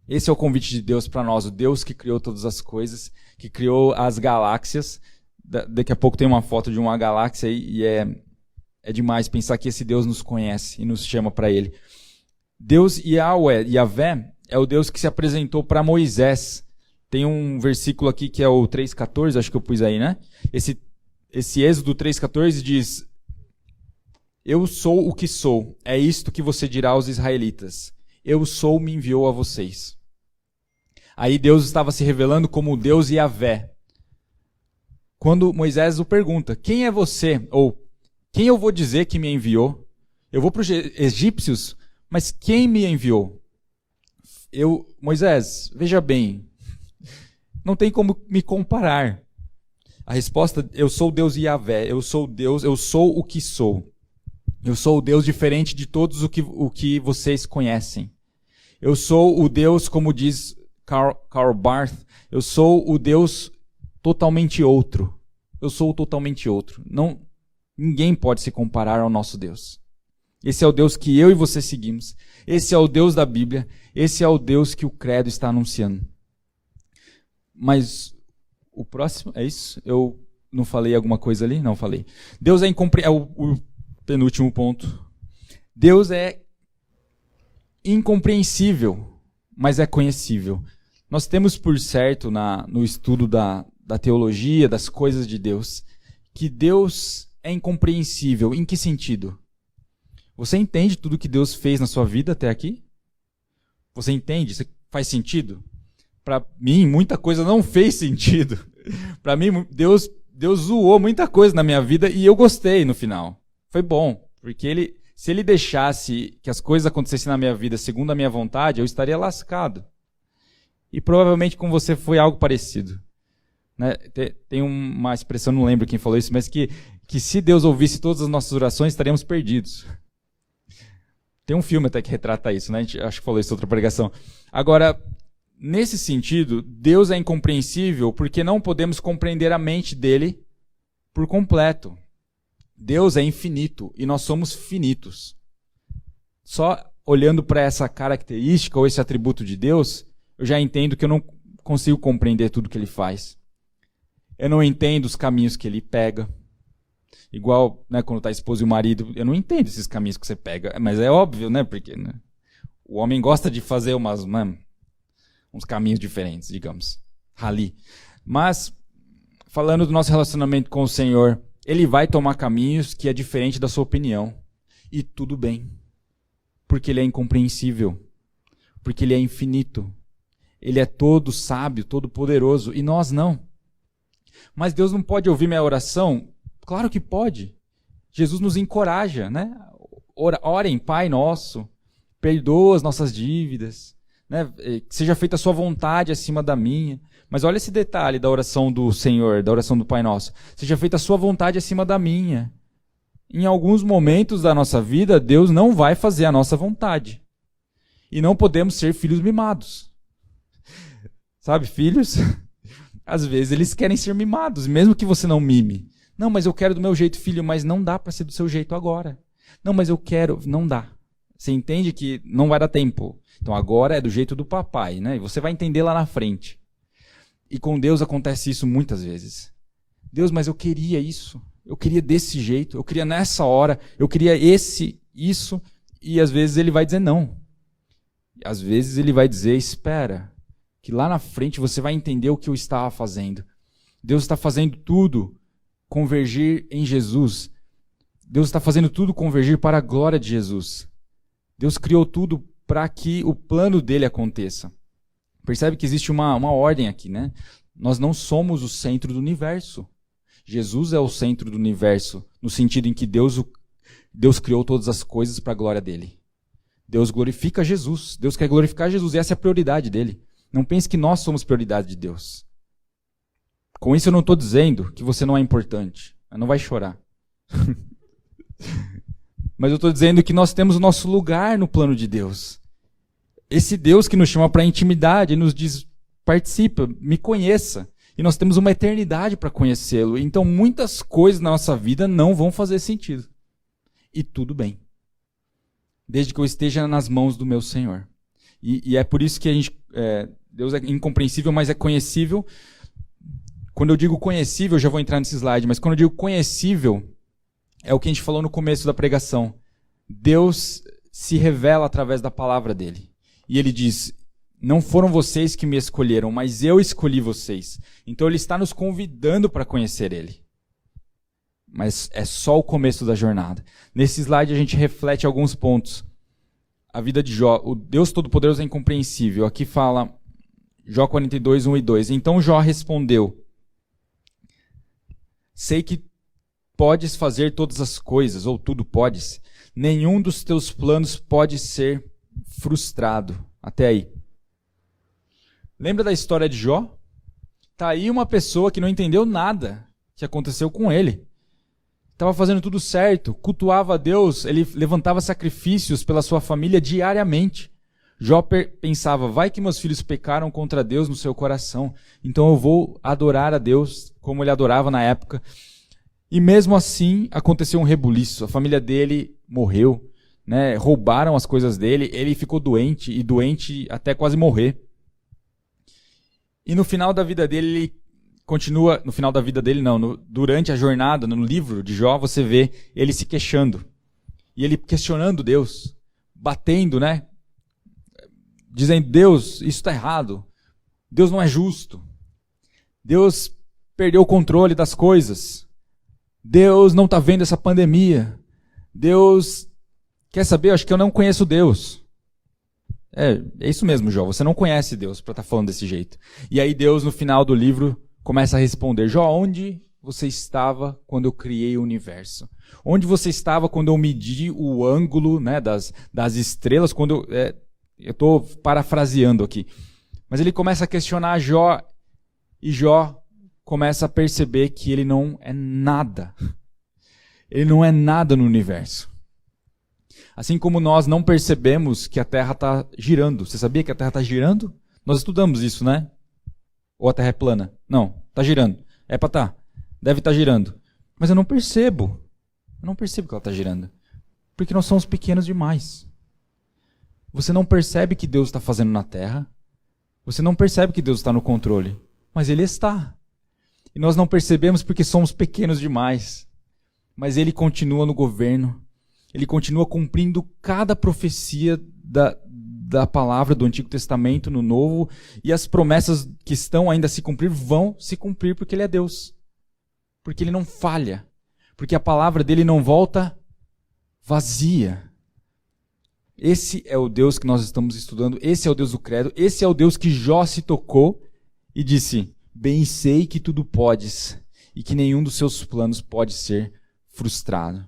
Esse é o convite de Deus para nós, o Deus que criou todas as coisas, que criou as galáxias. Daqui a pouco tem uma foto de uma galáxia e é demais pensar que esse Deus nos conhece e nos chama para Ele. Deus Yahvé, é o Deus que se apresentou para Moisés. Tem um versículo aqui que é o 3,14, acho que eu pus aí, né? Esse Êxodo 3,14 diz: eu sou o que sou, é isto que você dirá aos israelitas. Eu sou, me enviou a vocês. Aí Deus estava se revelando como o Deus Yahvé. Quando Moisés o pergunta: quem é você? Ou quem eu vou dizer que me enviou? Eu vou para os egípcios, mas quem me enviou? Moisés, veja bem, não tem como me comparar. A resposta: eu sou o Deus Yahvé, eu sou Deus, eu sou o que sou. Eu sou o Deus diferente de todos o que vocês conhecem. Eu sou o Deus, como diz Karl Barth, eu sou o Deus totalmente outro. Eu sou o totalmente outro. Ninguém pode se comparar ao nosso Deus. Esse é o Deus que eu e você seguimos. Esse é o Deus da Bíblia. Esse é o Deus que o credo está anunciando. Mas o próximo, é isso? Eu não falei alguma coisa ali? Não falei. Deus é incompreensível. O penúltimo ponto. Deus é incompreensível, mas é conhecível. Nós temos por certo no estudo da da teologia, das coisas de Deus, que Deus é incompreensível. Em que sentido? Você entende tudo que Deus fez na sua vida até aqui? Você entende? Isso faz sentido? Para mim, muita coisa não fez sentido. Para mim, Deus zoou muita coisa na minha vida e eu gostei no final. Foi bom, porque se ele deixasse que as coisas acontecessem na minha vida segundo a minha vontade, eu estaria lascado. E provavelmente com você foi algo parecido. Né? Tem uma expressão, não lembro quem falou isso, mas que se Deus ouvisse todas as nossas orações, estaríamos perdidos. Tem um filme até que retrata isso, né? A gente acho que falou isso em outra pregação. Agora, nesse sentido, Deus é incompreensível porque não podemos compreender a mente dele por completo. Deus é infinito e nós somos finitos. Só olhando para essa característica ou esse atributo de Deus, eu já entendo que eu não consigo compreender tudo que ele faz. Eu não entendo os caminhos que ele pega. Igual, né, quando está a esposa e o marido, eu não entendo esses caminhos que você pega. Mas é óbvio, né? Porque né, o homem gosta de fazer uns caminhos diferentes, digamos. Rali. Mas, falando do nosso relacionamento com o Senhor, ele vai tomar caminhos que é diferente da sua opinião. E tudo bem. Porque ele é incompreensível. Porque ele é infinito. Ele é todo sábio, todo poderoso. E nós não. Mas Deus não pode ouvir minha oração? Claro que pode. Jesus nos encoraja, né? Orem, Pai nosso, perdoa as nossas dívidas, né? Que seja feita a sua vontade acima da minha. Mas olha esse detalhe da oração do Senhor, da oração do Pai Nosso. Seja feita a sua vontade acima da minha. Em alguns momentos da nossa vida, Deus não vai fazer a nossa vontade. E não podemos ser filhos mimados. Sabe, filhos, às vezes eles querem ser mimados, mesmo que você não mime. Não, mas eu quero do meu jeito, filho, mas não dá para ser do seu jeito agora. Não, mas eu quero, não dá. Você entende que não vai dar tempo. Então agora é do jeito do papai, né? E você vai entender lá na frente. E com Deus acontece isso muitas vezes. Deus, mas eu queria isso. Eu queria desse jeito. Eu queria nessa hora. Eu queria isso. E às vezes ele vai dizer não. Às vezes ele vai dizer, espera. Que lá na frente você vai entender o que eu estava fazendo. Deus está fazendo tudo convergir em Jesus. Deus está fazendo tudo convergir para a glória de Jesus. Deus criou tudo para que o plano dele aconteça. Percebe que existe uma ordem aqui, né? Nós não somos o centro do universo. Jesus é o centro do universo, no sentido em que Deus criou todas as coisas para a glória dele. Deus glorifica Jesus. Deus quer glorificar Jesus. E essa é a prioridade dele. Não pense que nós somos prioridade de Deus. Com isso eu não estou dizendo que você não é importante. Não vai chorar. Mas eu estou dizendo que nós temos o nosso lugar no plano de Deus. Esse Deus que nos chama para a intimidade, nos diz, participa, me conheça. E nós temos uma eternidade para conhecê-lo. Então muitas coisas na nossa vida não vão fazer sentido. E tudo bem. Desde que eu esteja nas mãos do meu Senhor. E é por isso que Deus é incompreensível, mas é conhecível. Quando eu digo conhecível, eu já vou entrar nesse slide, mas quando eu digo conhecível, é o que a gente falou no começo da pregação. Deus se revela através da palavra dele. E ele diz, não foram vocês que me escolheram, mas eu escolhi vocês. Então ele está nos convidando para conhecer ele. Mas é só o começo da jornada. Nesse slide a gente reflete alguns pontos. A vida de Jó, o Deus Todo-Poderoso é incompreensível. Aqui fala Jó 42, 1 e 2. Então Jó respondeu, sei que podes fazer todas as coisas, ou tudo podes. Nenhum dos teus planos pode ser frustrado. Até aí. Lembra da história de Jó? Está aí uma pessoa que não entendeu nada que aconteceu com ele. Estava fazendo tudo certo, cultuava a Deus, ele levantava sacrifícios pela sua família diariamente. Jó pensava, vai que meus filhos pecaram contra Deus no seu coração, então eu vou adorar a Deus como ele adorava na época. E mesmo assim aconteceu um rebuliço, a família dele morreu, né? Roubaram as coisas dele, ele ficou doente, e doente até quase morrer. E no final da vida dele, ele continua, no final da vida dele não, durante a jornada, no livro de Jó, você vê ele se queixando. E ele questionando Deus, batendo, né? Dizendo, Deus, isso está errado. Deus não é justo. Deus perdeu o controle das coisas. Deus não está vendo essa pandemia. Deus, quer saber? Eu acho que eu não conheço Deus. É isso mesmo, Jó. Você não conhece Deus para estar falando desse jeito. E aí Deus, no final do livro, começa a responder. Jó, onde você estava quando eu criei o universo? Onde você estava quando eu medi o ângulo, né, das estrelas? Quando eu estou parafraseando aqui. Mas ele começa a questionar Jó. E Jó começa a perceber que ele não é nada. Ele não é nada no universo. Assim como nós não percebemos que a Terra está girando. Você sabia que a Terra está girando? Nós estudamos isso, né? Ou a Terra é plana? Não, está girando. É para estar. Deve estar girando. Mas eu não percebo. Eu não percebo que ela está girando. Porque nós somos pequenos demais. Você não percebe que Deus está fazendo na Terra. Você não percebe que Deus está no controle. Mas Ele está. E nós não percebemos porque somos pequenos demais. Mas Ele continua no governo. Ele continua cumprindo cada profecia da palavra do Antigo Testamento no Novo. E as promessas que estão ainda a se cumprir vão se cumprir porque Ele é Deus. Porque Ele não falha. Porque a palavra dele não volta vazia. Esse é o Deus que nós estamos estudando. Esse é o Deus do credo. Esse é o Deus que Jó se tocou e disse: bem sei que tudo podes e que nenhum dos seus planos pode ser frustrado.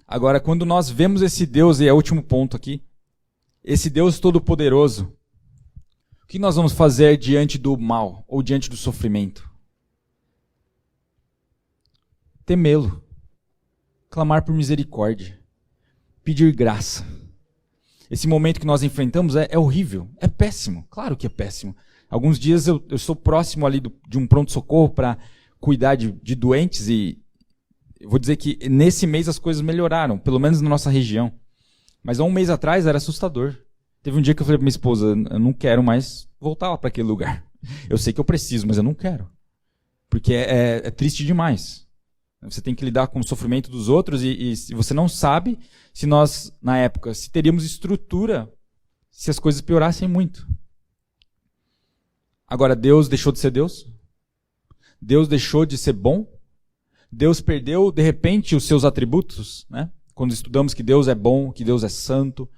Agora, quando nós vemos esse Deus, e é o último ponto aqui, esse Deus todo-poderoso, o que nós vamos fazer diante do mal ou diante do sofrimento? Temê-lo, clamar por misericórdia, pedir graça. Esse momento que nós enfrentamos é horrível, é péssimo, claro que é péssimo. Alguns dias eu estou próximo ali de um pronto-socorro para cuidar de doentes e eu vou dizer que nesse mês as coisas melhoraram, pelo menos na nossa região. Mas há um mês atrás era assustador. Teve um dia que eu falei para minha esposa, eu não quero mais voltar lá para aquele lugar. Eu sei que eu preciso, mas eu não quero. Porque é triste demais. Você tem que lidar com o sofrimento dos outros e você não sabe se nós, na época, se teríamos estrutura se as coisas piorassem muito. Agora, Deus deixou de ser Deus? Deus deixou de ser bom? Deus perdeu, de repente, os seus atributos, né? Quando estudamos que Deus é bom, que Deus é santo,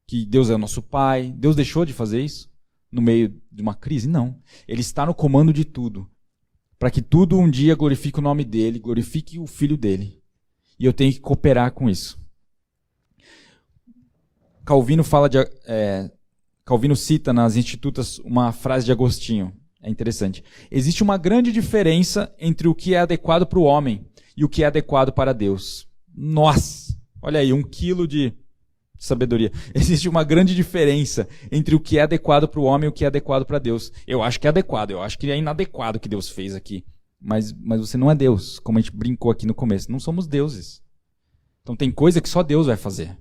que Deus é o nosso Pai, Deus deixou de fazer isso no meio de uma crise? Não. Ele está no comando de tudo, para que tudo um dia glorifique o nome dele, glorifique o Filho dele. E eu tenho que cooperar com isso. Calvino cita nas Institutas uma frase de Agostinho. É interessante. Existe uma grande diferença entre o que é adequado para o homem e o que é adequado para Deus. Nossa! Olha aí, 1 quilo de sabedoria. Existe uma grande diferença entre o que é adequado para o homem e o que é adequado para Deus. Eu acho que é adequado, eu acho que é inadequado o que Deus fez aqui. Mas você não é Deus, como a gente brincou aqui no começo. Não somos deuses. Então tem coisa que só Deus vai fazer.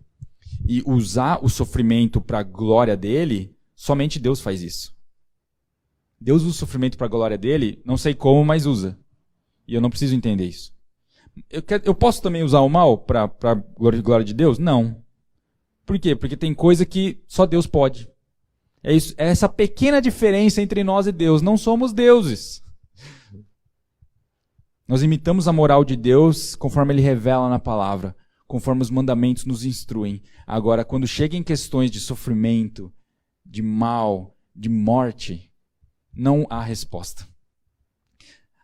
E usar o sofrimento para a glória dele, somente Deus faz isso. Deus usa o sofrimento para a glória dele, não sei como, mas usa. E eu não preciso entender isso. Eu posso também usar o mal para a glória de Deus? Não. Por quê? Porque tem coisa que só Deus pode. É essa pequena diferença entre nós e Deus. Não somos deuses. Nós imitamos a moral de Deus conforme Ele revela na palavra, conforme os mandamentos nos instruem. Agora, quando chega em questões de sofrimento, de mal, de morte, não há resposta.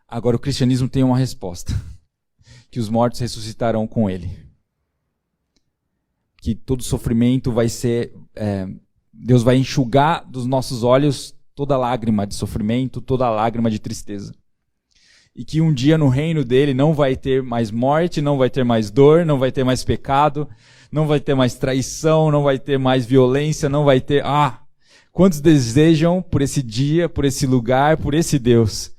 Agora, o cristianismo tem uma resposta. Que os mortos ressuscitarão com Ele. Que todo sofrimento vai ser... Deus vai enxugar dos nossos olhos toda lágrima de sofrimento, toda lágrima de tristeza. E que um dia no reino dele não vai ter mais morte, não vai ter mais dor, não vai ter mais pecado, não vai ter mais traição, não vai ter mais violência, não vai ter... Quantos desejam por esse dia, por esse lugar, por esse Deus?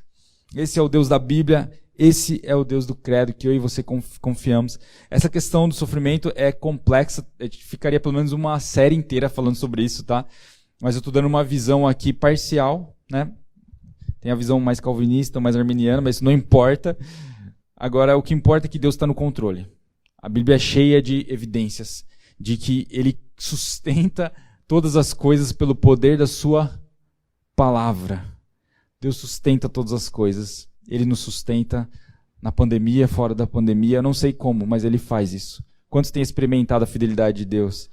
Esse é o Deus da Bíblia, esse é o Deus do credo que eu e você confiamos. Essa questão do sofrimento é complexa, a gente ficaria pelo menos uma série inteira falando sobre isso, tá? Mas eu estou dando uma visão aqui parcial, né? Tem a visão mais calvinista, mais arminiana, mas isso não importa. Agora, o que importa é que Deus está no controle. A Bíblia é cheia de evidências de que Ele sustenta todas as coisas pelo poder da sua palavra. Deus sustenta todas as coisas. Ele nos sustenta na pandemia, fora da pandemia. Eu não sei como, mas Ele faz isso. Quantos têm experimentado a fidelidade de Deus?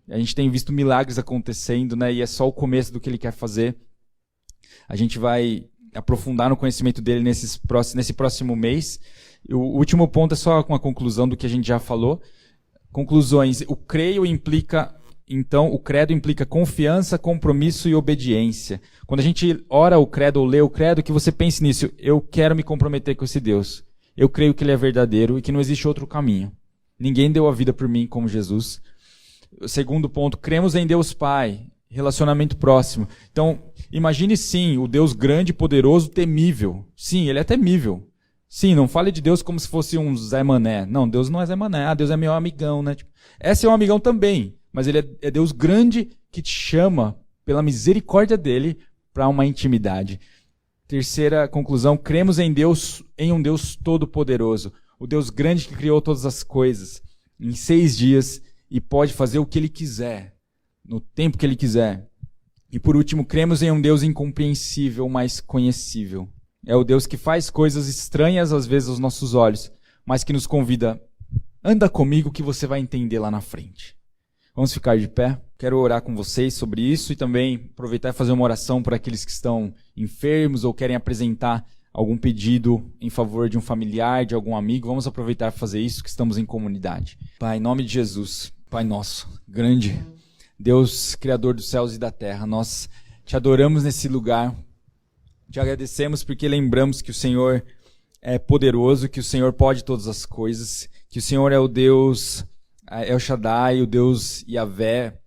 A gente tem visto milagres acontecendo, né? E é só o começo do que Ele quer fazer. A gente vai aprofundar no conhecimento dele nesse próximo mês. O último ponto é só uma conclusão do que a gente já falou. Conclusões. O credo implica confiança, compromisso e obediência. Quando a gente ora o credo ou lê o credo, que você pense nisso. Eu quero me comprometer com esse Deus. Eu creio que Ele é verdadeiro e que não existe outro caminho. Ninguém deu a vida por mim como Jesus. O segundo ponto, cremos em Deus Pai. Relacionamento próximo. Então, imagine sim, o Deus grande, poderoso, temível. Sim, Ele é temível. Sim, não fale de Deus como se fosse um Zé Mané. Não, Deus não é Zé Mané. Ah, Deus é meu amigão, né? Esse é um amigão também. Mas Ele é Deus grande que te chama, pela misericórdia dEle, para uma intimidade. Terceira conclusão, cremos em Deus, em um Deus todo-poderoso. O Deus grande que criou todas as coisas em 6 dias e pode fazer o que Ele quiser, no tempo que Ele quiser. E por último, cremos em um Deus incompreensível, mas conhecível. É o Deus que faz coisas estranhas às vezes aos nossos olhos, mas que nos convida, anda comigo que você vai entender lá na frente. Vamos ficar de pé? Quero orar com vocês sobre isso e também aproveitar e fazer uma oração por aqueles que estão enfermos ou querem apresentar algum pedido em favor de um familiar, de algum amigo. Vamos aproveitar e fazer isso, que estamos em comunidade. Pai, em nome de Jesus, Pai nosso, grande Deus, Criador dos céus e da terra, nós te adoramos nesse lugar, te agradecemos porque lembramos que o Senhor é poderoso, que o Senhor pode todas as coisas, que o Senhor é o Deus El Shaddai, o Deus Yahvé,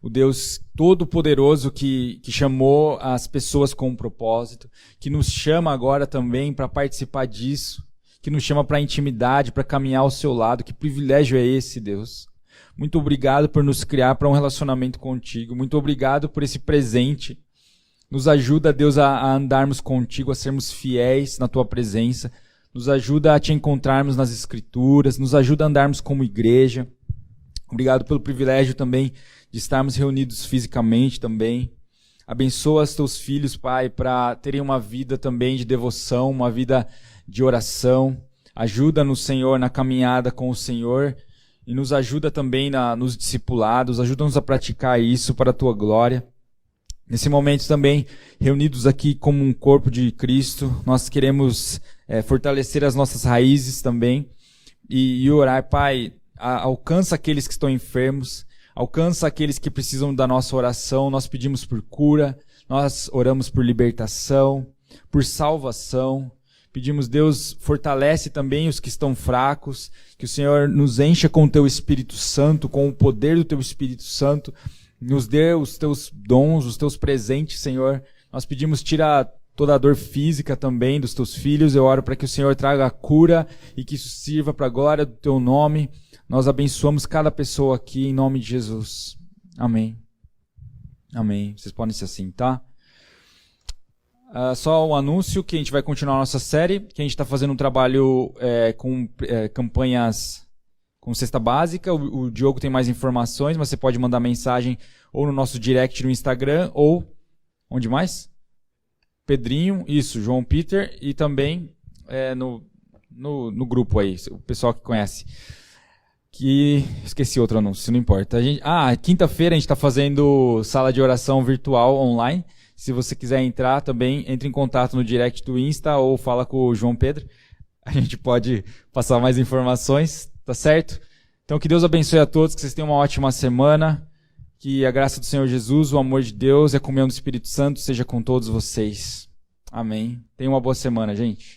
o Deus todo-poderoso que chamou as pessoas com um propósito, que nos chama agora também para participar disso, que nos chama para a intimidade, para caminhar ao seu lado. Que privilégio é esse, Deus? Muito obrigado por nos criar para um relacionamento contigo. Muito obrigado por esse presente. Nos ajuda, Deus, a andarmos contigo, a sermos fiéis na tua presença. Nos ajuda a te encontrarmos nas Escrituras. Nos ajuda a andarmos como igreja. Obrigado pelo privilégio também de estarmos reunidos fisicamente também. Abençoa os teus filhos, Pai, para terem uma vida também de devoção, uma vida de oração. Ajuda-nos, Senhor, na caminhada com o Senhor. E nos ajuda também nos discipulados, ajuda-nos a praticar isso para a Tua glória. Nesse momento também, reunidos aqui como um corpo de Cristo, nós queremos fortalecer as nossas raízes também e orar, Pai, alcança aqueles que estão enfermos, alcança aqueles que precisam da nossa oração. Nós pedimos por cura, nós oramos por libertação, por salvação. Pedimos, Deus, fortalece também os que estão fracos, que o Senhor nos encha com o Teu Espírito Santo, com o poder do Teu Espírito Santo, nos dê os Teus dons, os Teus presentes, Senhor. Nós pedimos, tira toda a dor física também dos Teus filhos. Eu oro para que o Senhor traga a cura e que isso sirva para a glória do Teu nome. Nós abençoamos cada pessoa aqui em nome de Jesus. Amém. Amém. Vocês podem se assentar. Só um anúncio que a gente vai continuar a nossa série, que a gente está fazendo um trabalho com campanhas com cesta básica. O Diogo tem mais informações, mas você pode mandar mensagem ou no nosso direct no Instagram ou... Onde mais? Pedrinho, isso, João Peter, e também no grupo aí, o pessoal que conhece. Esqueci outro anúncio, não importa. Quinta-feira a gente está fazendo sala de oração virtual online. Se você quiser entrar também, entre em contato no direct do Insta ou fala com o João Pedro. A gente pode passar mais informações, tá certo? Então que Deus abençoe a todos, que vocês tenham uma ótima semana. Que a graça do Senhor Jesus, o amor de Deus e a comunhão do Espírito Santo seja com todos vocês. Amém. Tenham uma boa semana, gente.